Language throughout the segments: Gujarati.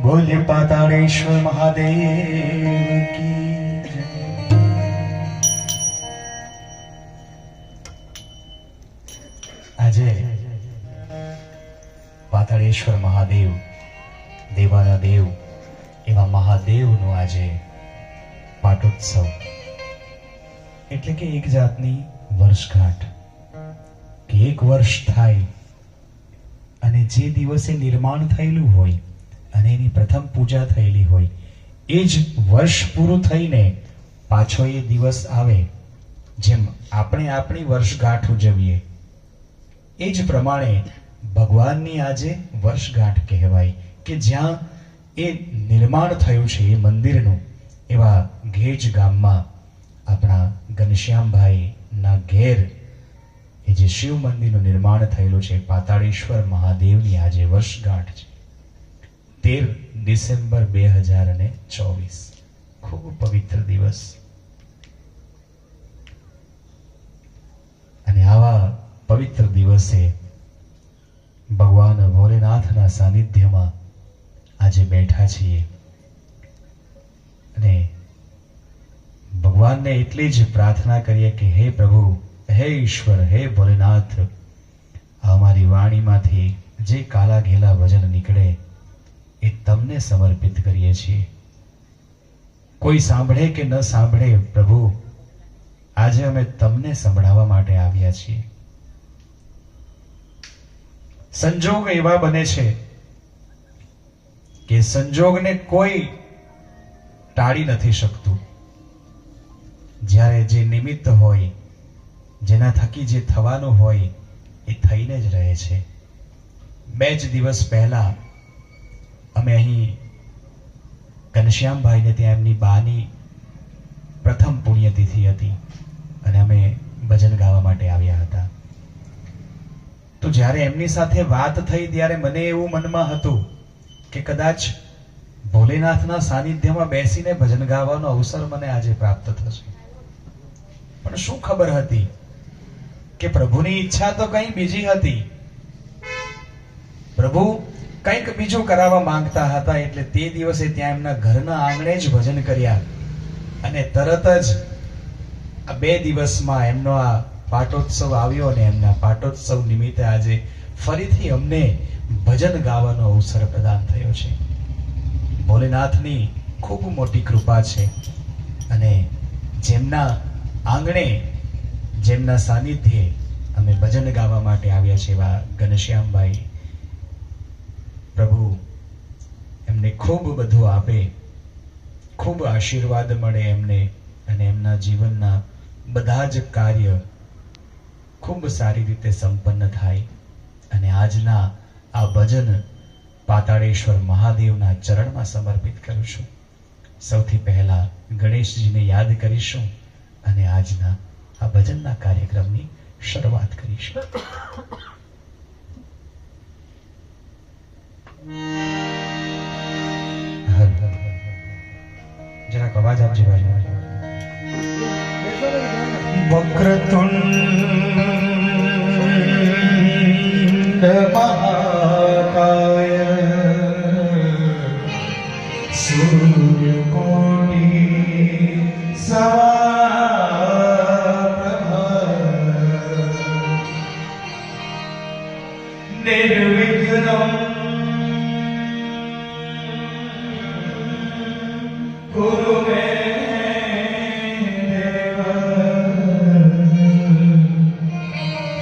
બોલ્ય પાતાળેશ્વર મહાદેવ કી જય. આજે પાતાળેશ્વર મહાદેવ, દેવાના દેવ એવા મહાદેવનો આજે પાટોત્સવ એટલે કે એક જાતની વર્ષગાંઠ, કે એક વર્ષ થાય અને જે દિવસે નિર્માણ થયેલું હોય અને એની પ્રથમ પૂજા થયેલી હોય એ જ વર્ષ પૂરું થઈને પાછો એ દિવસ આવે, જેમ આપણે આપણી વર્ષગાંઠ ઉજવીએ એ જ પ્રમાણે ભગવાનની આજે વર્ષગાંઠ કહેવાય, કે જ્યાં એ નિર્માણ થયું છે એ મંદિરનું. એવા ઘેજ ગામમાં આપણા ઘનશ્યામભાઈના ઘેર એ જે શિવ મંદિરનું નિર્માણ થયેલું છે, પાતાળેશ્વર મહાદેવની આજે વર્ષગાંઠ છે. 13 ડિસેમ્બર 2024. ખૂબ પવિત્ર દિવસ. અને આવા પવિત્ર દિવસે ભગવાન ભોલેનાથના સાનિધ્યમાં આજે બેઠા છીએ અને ભગવાનને એટલી જ પ્રાર્થના કરીએ કે હે પ્રભુ, હે ઈશ્વર, હે ભોલેનાથ, અમારી વાણીમાંથી જે કાલા ઘેલા વચન નીકળે એ તમને સમર્પિત કરીએ છીએ. કોઈ સાંભળે કે ન સાંભળે પ્રભુ, આજે અમે તમને સંભળાવવા માટે આવ્યા છીએ. સંજોગ એવા બને છે કે સંજોગને કોઈ ટાળી નથી શકતું. જ્યારે જે નિમિત્ત હોય, જેના થકી જે થવાનું હોય એ થઈને જ રહે છે. 2 જ દિવસ પહેલા અમે અહીં ઘનશ્યામભાઈને ત્યાં એમની બાની પ્રથમ પુણ્યતિથિ હતી અને અમે ભજન ગાવા માટે આવ્યા હતા. તો જ્યારે એમની સાથે વાત થઈ ત્યારે મને એવું મનમાં હતું કે કદાચ ભોલેનાથના સાનિધ્યમાં બેસીને ભજન ગાવાનો અવસર મને આજે પ્રાપ્ત થશે. પણ શું ખબર હતી કે પ્રભુની ઈચ્છા તો કંઈ બીજી હતી. પ્રભુ કંઈક બીજું કરાવવા માંગતા હતા. એટલે તે દિવસે ત્યાં એમના ઘરના આંગણે જ ભજન કર્યા અને તરત જ આ 2 દિવસમાં એમનો આ પાટોત્સવ આવ્યો અને એમના પાટોત્સવ નિમિત્તે આજે ફરીથી અમને ભજન ગાવાનો અવસર પ્રદાન થયો છે. ભોલેનાથની ખૂબ મોટી કૃપા છે અને જેમના આંગણે, જેમના સાનિધ્યે અમે ભજન ગાવા માટે આવ્યા છે એવા ઘનશ્યામભાઈ, પ્રભુ એમને ખૂબ બધું આપે, ખૂબ આશીર્વાદ મળે એમને અને એમના જીવનના બધા જ કાર્ય ખૂબ સારી રીતે સંપન્ન થાય. અને આજના આ ભજન પાતાળેશ્વર મહાદેવના ચરણમાં સમર્પિત કરું છું. સૌથી પહેલા ગણેશજીને યાદ કરીશું અને આજના આ ભજનના કાર્યક્રમની શરૂઆત કરીશું. જરાક અવાજ આપજો ભાઈ. વક્રતુંડ મહાકાય સૂર્યકોટિ સમપ્રભ નિર્વિઘ્નં कुरु मे देव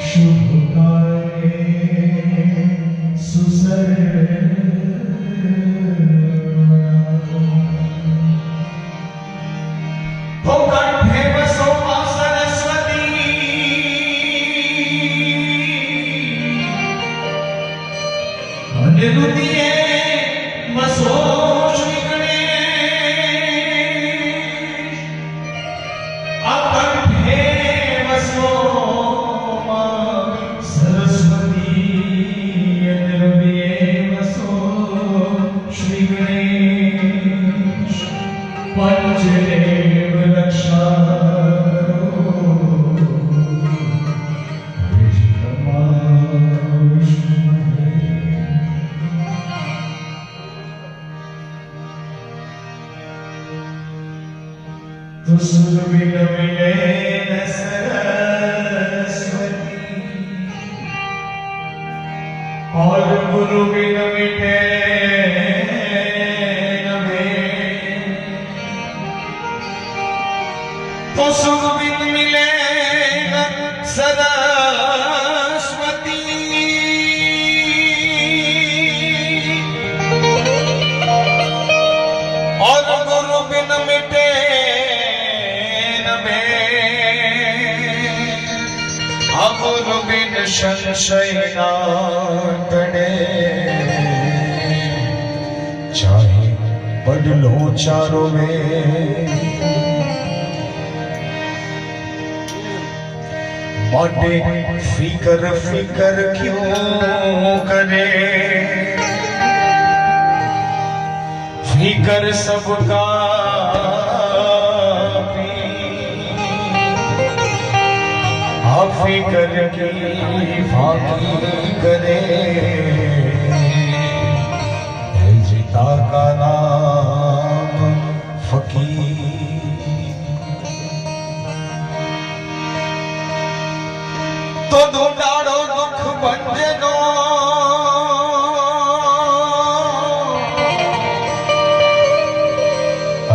शुभकार्ये सुसर्ग भोगण्ठे वसो सरस्वती अनिरुद्धिये वसो पंचदेव रक्षा तो सुर बिन मिले न सरस्वती और गुरु बिन मिटे न वेद। तो सुर बिन मिले न सरस्वती और गुरु बिन मिटे गुरु बिन संशय ना टळे। चाहे पढ़ लो चारों में माटे फिकर फिकर क्यों करे। फिकर सबका फिकर की फाकी करे। जीता का नाम फकीर। तो ढूंढाड़ो दुख बंजनो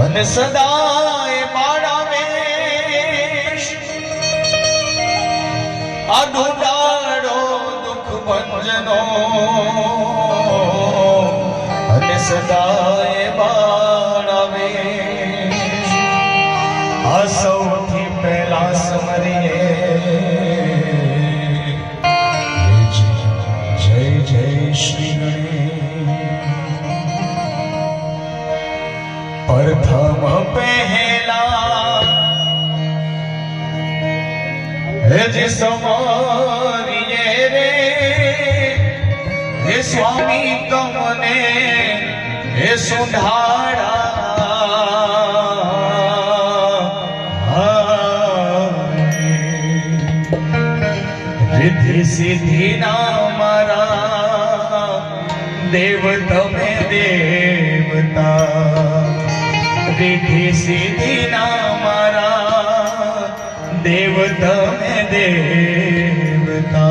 अन सदाए माड़ा ढूंढाड़ो दुख भंजनो अने सदाए बाणावे। आ सौथी पहला समरिए जय जय श्री गणेश। प्रथम पहला समारिए रे हे स्वामी तमने हे सुधारा। रिद्धि सिद्धि ना मारा देव तमे देवता। रिद्धि सिद्धि ना मारा देवता में देवता।